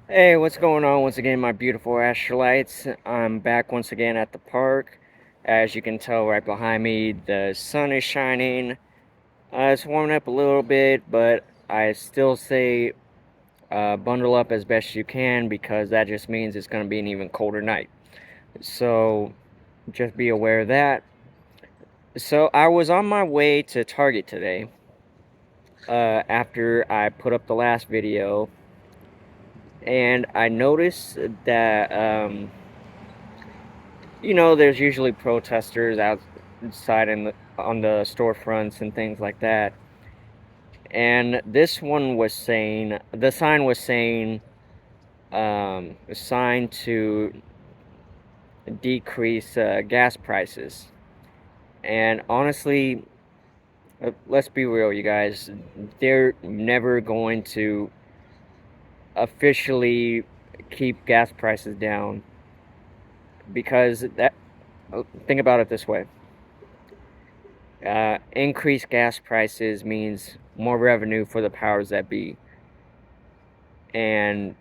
Hey, what's going on? Once again, my beautiful Astralites. I'm back once again at the park. As you can tell right behind me, the sun is shining. It's warming up a little bit, but I still say bundle up as best you can because that just means it's going to be an even colder night. So just be aware of that. So I was on my way to Target today after I put up the last video, and I noticed that there's usually protesters outside on the storefronts and things like that. And this one was saying, the sign was saying, a sign to decrease gas prices. And honestly, let's be real, you guys, they're never going to officially keep gas prices down because think about it this way. Increased gas prices means more revenue for the powers that be, and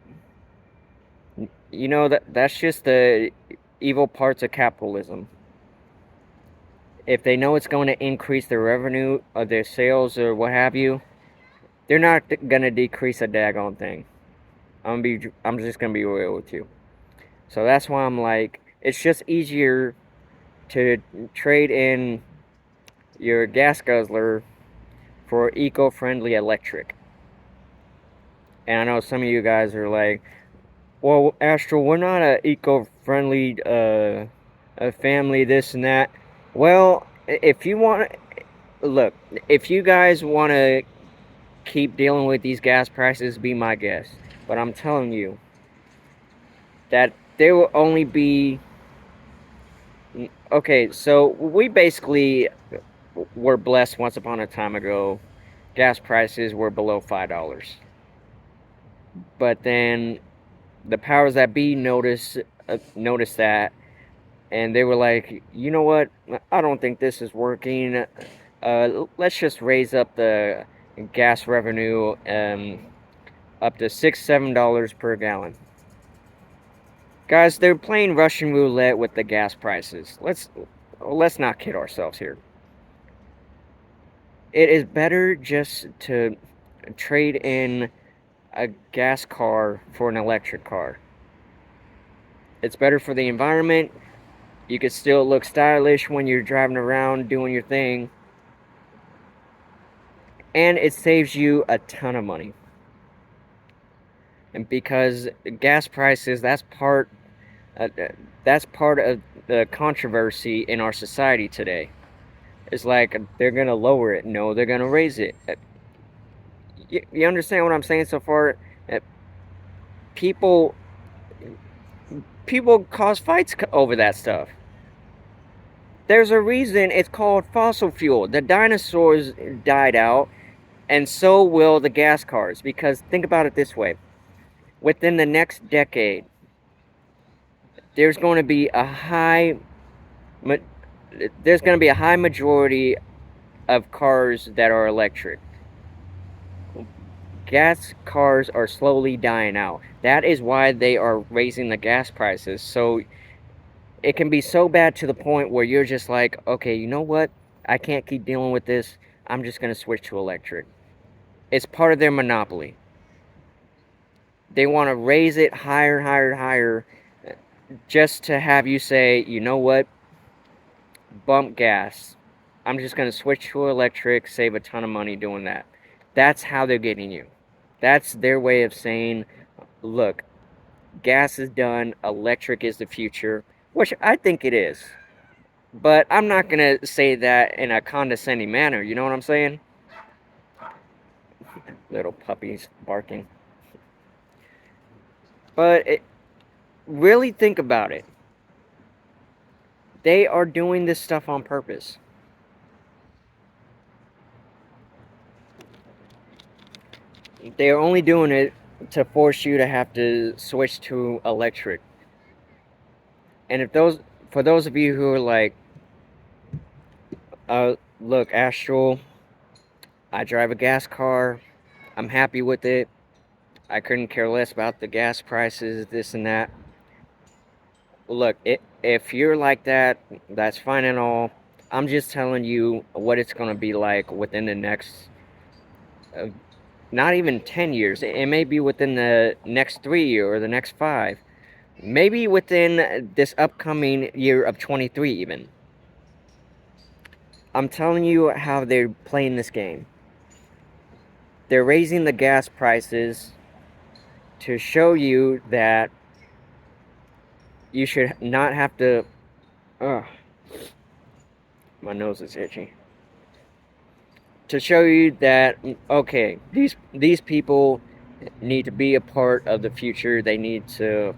that's just the evil parts of capitalism. If they know it's going to increase their revenue of their sales or what have you, they're not gonna decrease a daggone thing. I'm just gonna be real with you. So that's why I'm like, it's just easier to trade in your gas guzzler for eco-friendly electric. And I know some of you guys are like, well, Astral, we're not a eco-friendly a family, this and that. Well, if you want, look, if you guys want to keep dealing with these gas prices, be my guest. But I'm telling you that there will only be. Okay, so we basically were blessed once upon a time ago. Gas prices were below $5, but then the powers that be noticed that, and they were like, you know what? I don't think this is working. Let's just raise up the gas revenue up to $6, $7 per gallon. Guys, they're playing Russian roulette with the gas prices. Let's not kid ourselves here. It is better just to trade in a gas car for an electric car. It's better for the environment. You can still look stylish when you're driving around doing your thing, and it saves you a ton of money. And because gas prices, uh, that's part of the controversy in our society today. It's like they're gonna lower it. No, they're gonna raise it. You understand what I'm saying so far? Uh, People people cause fights over that stuff. There's a reason it's called fossil fuel. The dinosaurs died out, and so will the gas cars. Because think about it this way: within the next decade, there's going to be a high there's going to be a high majority of cars that are electric. Gas cars are slowly dying out. That is why they are raising the gas prices. So it can be so bad to the point where you're just like, okay, you know what? I can't keep dealing with this. I'm just going to switch to electric. It's part of their monopoly. They want to raise it higher, higher, higher, just to have you say, you know what? Bump gas. I'm just going to switch to electric, save a ton of money doing that. That's how they're getting you. That's their way of saying, look, gas is done, electric is the future, which I think it is. But I'm not going to say that in a condescending manner, you know what I'm saying? Little puppies barking. But really think about it. They are doing this stuff on purpose. They are only doing it to force you to have to switch to electric. And if those for those of you who are like, look, Astral, I drive a gas car. I'm happy with it. I couldn't care less about the gas prices, this and that. Look, if you're like that, that's fine and all. I'm just telling you what it's going to be like within the next, uh, not even 10 years. It may be within the next 3 or the next 5. Maybe within this upcoming year of 23 even. I'm telling you how they're playing this game. They're raising the gas prices to show you that you should not have to. Ugh, my nose is itchy. To show you that, okay, these people need to be a part of the future. They need to.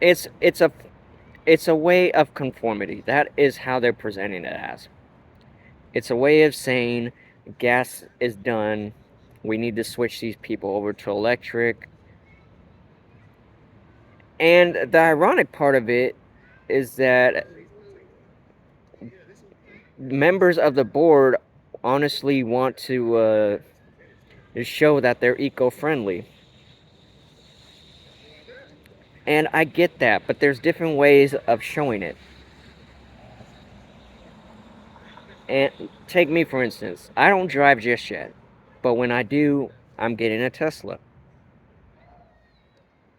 It's a way of conformity. That is how they're presenting it as. It's a way of saying gas is done. We need to switch these people over to electric. And the ironic part of it is that members of the board honestly want to show that they're eco-friendly. And I get that, but there's different ways of showing it. And take me for instance, I don't drive just yet, but when I do, I'm getting a Tesla.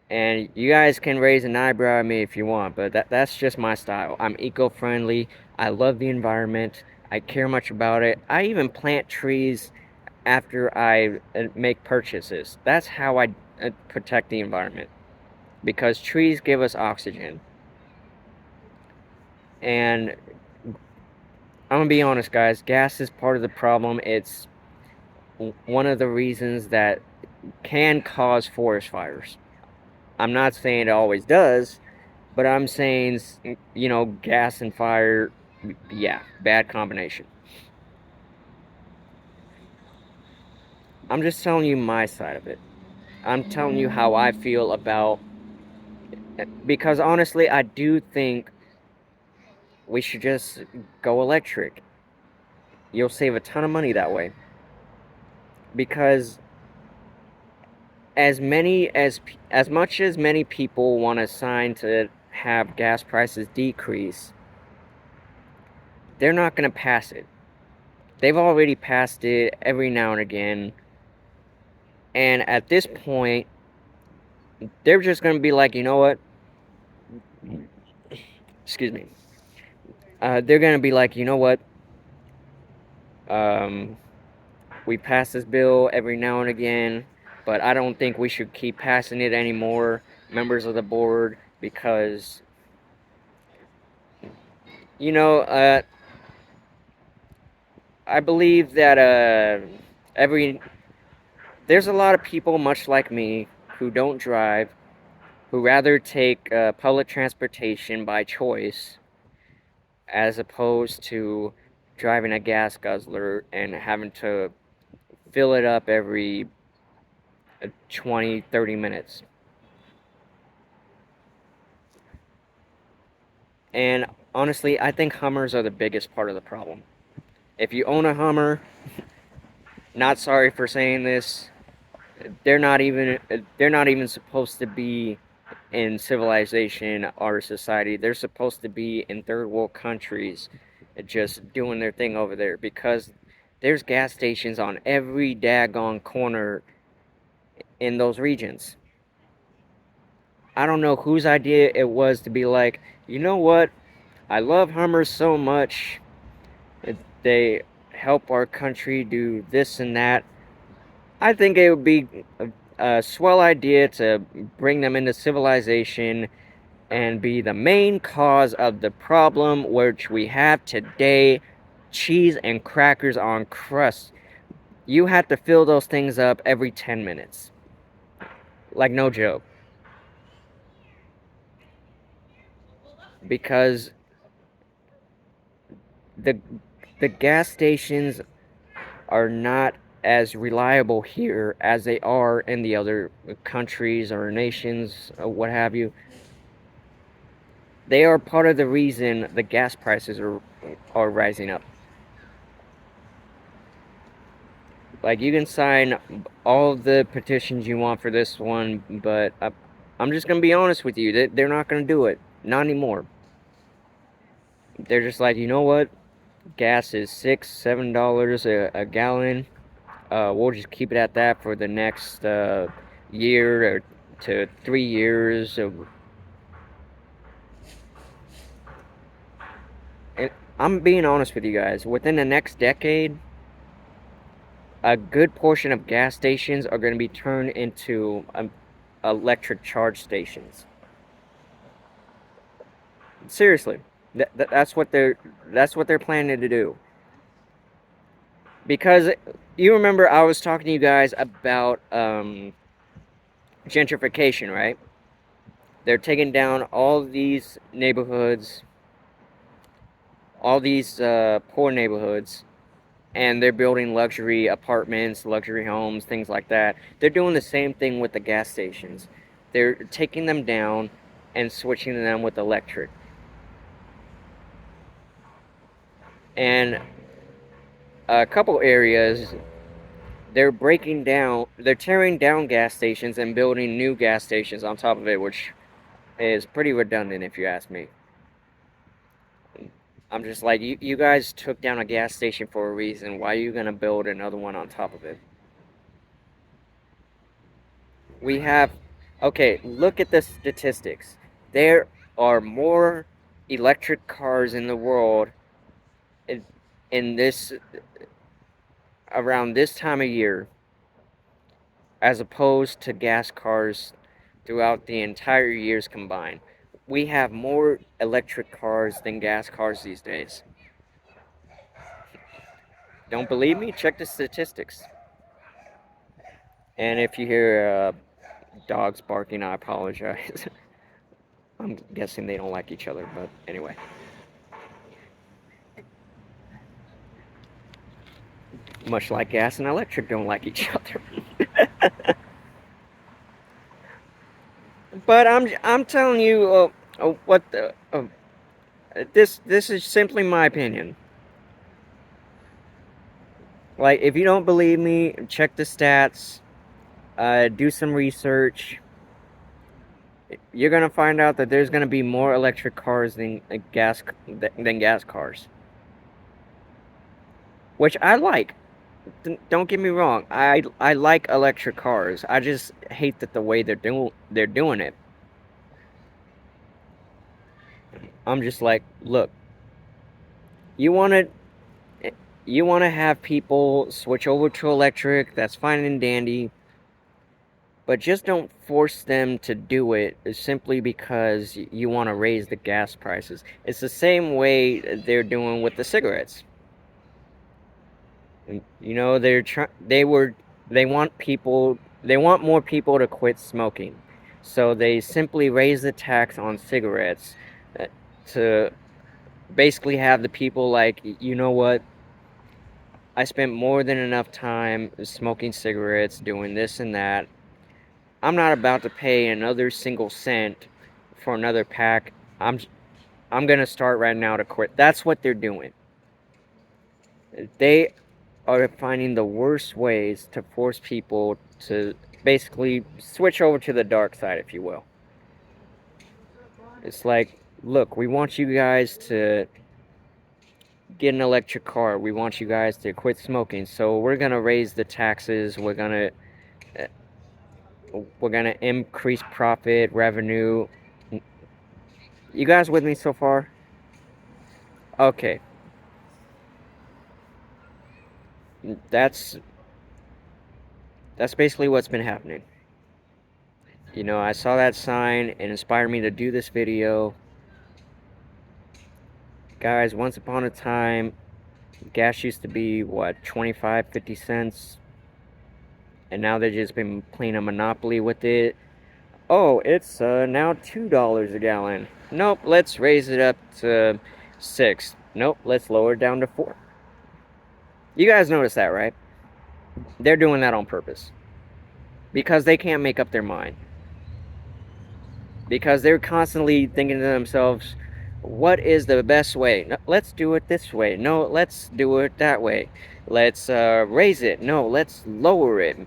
And you guys can raise an eyebrow at me if you want, but that's just my style. I'm eco-friendly. I love the environment. I care much about it. I even plant trees after I make purchases. That's how I protect the environment. Because trees give us oxygen. And I'm gonna be honest, guys, gas is part of the problem. It's one of the reasons that can cause forest fires. I'm not saying it always does, but I'm saying, gas and fire, yeah, bad combination. I'm just telling you my side of it. I'm telling you how I feel about, because honestly, I do think we should just go electric. You'll save a ton of money that way. Because as much as many people want a sign to have gas prices decrease, they're not going to pass it. They've already passed it every now and again. And at this point, they're just going to be like, you know what? Excuse me. They're going to be like, you know what? Um, we pass this bill every now and again, but I don't think we should keep passing it anymore, members of the board, because, you know, I believe that every there's a lot of people much like me who don't drive, who rather take public transportation by choice as opposed to driving a gas guzzler and having to fill it up every 20, 30 minutes. And honestly, I think Hummers are the biggest part of the problem. If you own a Hummer, not sorry for saying this, they're not even supposed to be in civilization or society. They're supposed to be in third world countries just doing their thing over there, because there's gas stations on every daggone corner in those regions. I don't know whose idea it was to be like, you know what? I love Hummers so much. They help our country do this and that. I think it would be a swell idea to bring them into civilization and be the main cause of the problem which we have today: cheese and crackers on crust. You have to fill those things up every 10 minutes. Like, no joke. Because the the gas stations are not as reliable here as they are in the other countries or nations or what have you. They are part of the reason the gas prices are rising up. Like, you can sign all the petitions you want for this one, but I'm just gonna be honest with you. They're not gonna do it. Not anymore. They're just like, you know what? Gas is $6, $7 a gallon. We'll just keep it at that for the next year or to 3 years. And I'm being honest with you guys. Within the next decade, a good portion of gas stations are going to be turned into electric charge stations. Seriously, that's what they're planning to do. Because you remember I was talking to you guys about gentrification, right? They're taking down all these neighborhoods, all these poor neighborhoods, and they're building luxury apartments, luxury homes, things like that. They're doing the same thing with the gas stations. They're taking them down and switching them with electric. And a couple areas, they're tearing down gas stations and building new gas stations on top of it, which is pretty redundant if you ask me. I'm just like, you guys took down a gas station for a reason. Why are you going to build another one on top of it? We have, okay, look at the statistics. There are more electric cars in the world in this, around this time of year, as opposed to gas cars throughout the entire years combined. We have more electric cars than gas cars these days. Don't believe me? Check the statistics. And if you hear dogs barking, I apologize. I'm guessing they don't like each other, but anyway. Much like gas and electric don't like each other. But I'm telling you what the this is simply my opinion. Like, if you don't believe me, check the stats, do some research. You're gonna find out that there's gonna be more electric cars than gas cars, which I like. Don't get me wrong. I like electric cars. I just hate that the way they're doing it. I'm just like, look, you want to have people switch over to electric. That's fine and dandy. But just don't force them to do it simply because you want to raise the gas prices. It's the same way they're doing with the cigarettes. You know, they want more people to quit smoking. So they simply raise the tax on cigarettes to basically have the people like, you know what? I spent more than enough time smoking cigarettes, doing this and that. I'm not about to pay another single cent for another pack. I'm gonna start right now to quit. That's what they're doing. They are finding the worst ways to force people to basically switch over to the dark side, if you will. It's like, look, we want you guys to get an electric car. We want you guys to quit smoking. So we're gonna raise the taxes. We're gonna increase profit, revenue. You guys with me so far? Okay. That's basically what's been happening. You know, I saw that sign and inspired me to do this video. Guys, once upon a time, gas used to be, what, 25, 50 cents? And now they've just been playing a monopoly with it. Oh, it's now $2 a gallon. Nope, let's raise it up to 6. Nope, let's lower it down to 4. You guys notice that, right? They're doing that on purpose. Because they can't make up their mind. Because they're constantly thinking to themselves, What is the best way? No, let's do it this way. No, let's do it that way. Let's raise it. No, let's lower it.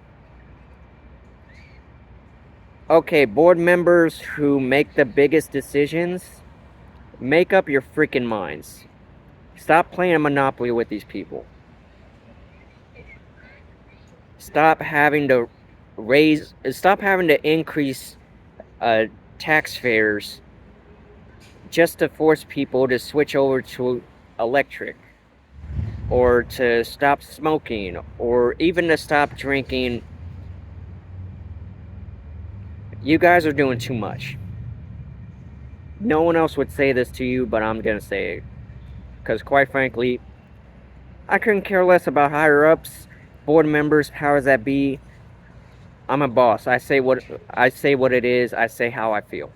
Okay, board members who make the biggest decisions, make up your freaking minds. Stop playing Monopoly with these people. Stop having to increase tax fares just to force people to switch over to electric, or to stop smoking, or even to stop drinking. You guys are doing too much. No one else would say this to you, but I'm gonna say it. Because quite frankly, I couldn't care less about higher ups, board members, powers that be. I'm a boss. I say what it is. I say how I feel.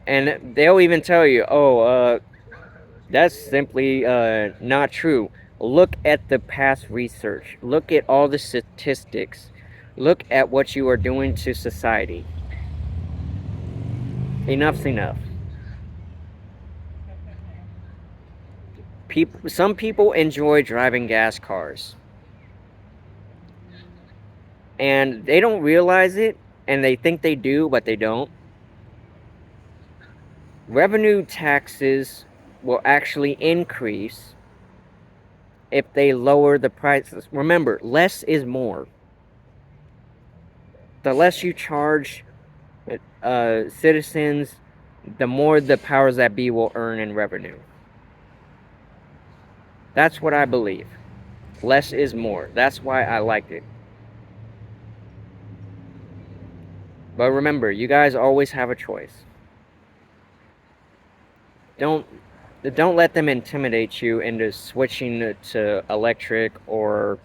And they'll even tell you, oh, that's simply not true. Look at the past research. Look at all the statistics. Look at what you are doing to society. Enough's enough. Some people enjoy driving gas cars. And they don't realize it, and they think they do, but they don't. Revenue taxes will actually increase if they lower the prices. Remember, less is more. The less you charge citizens, the more the powers that be will earn in revenue. That's what I believe. Less is more. That's why I like it. But remember, you guys always have a choice. Don't let them intimidate you into switching to electric or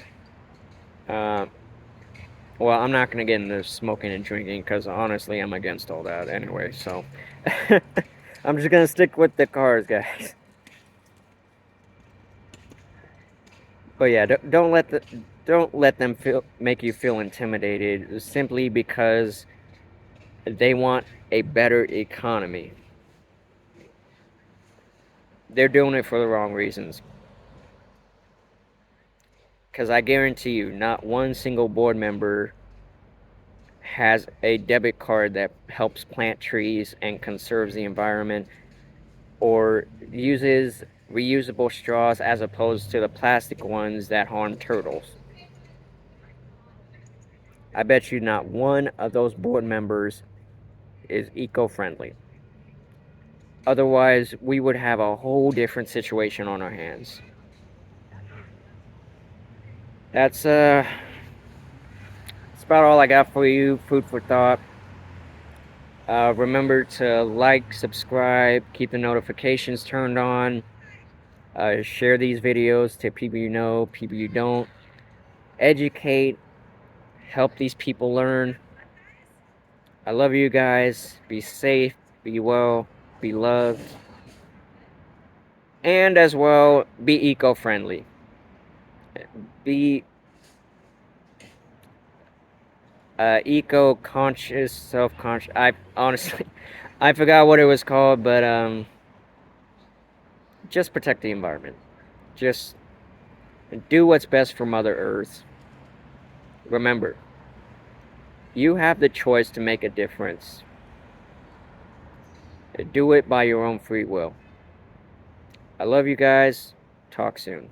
well, I'm not going to get into smoking and drinking because honestly I'm against all that anyway, so I'm just going to stick with the cars, guys. But yeah, don't let them make you feel intimidated simply because they want a better economy. They're doing it for the wrong reasons. Because I guarantee you, not one single board member has a debit card that helps plant trees and conserves the environment, or uses reusable straws as opposed to the plastic ones that harm turtles. I bet you not one of those board members is eco-friendly. Otherwise, we would have a whole different situation on our hands. That's about all I got for you. Food for thought. Remember to like, subscribe, keep the notifications turned on. Share these videos to people you know, people you don't. Educate, help these people learn. I love you guys. Be safe, be well, be loved. And as well, be eco-friendly. Be eco-conscious, self-conscious. I honestly, I forgot what it was called, but just protect the environment. Just do what's best for Mother Earth. Remember, you have the choice to make a difference. Do it by your own free will. I love you guys. Talk soon.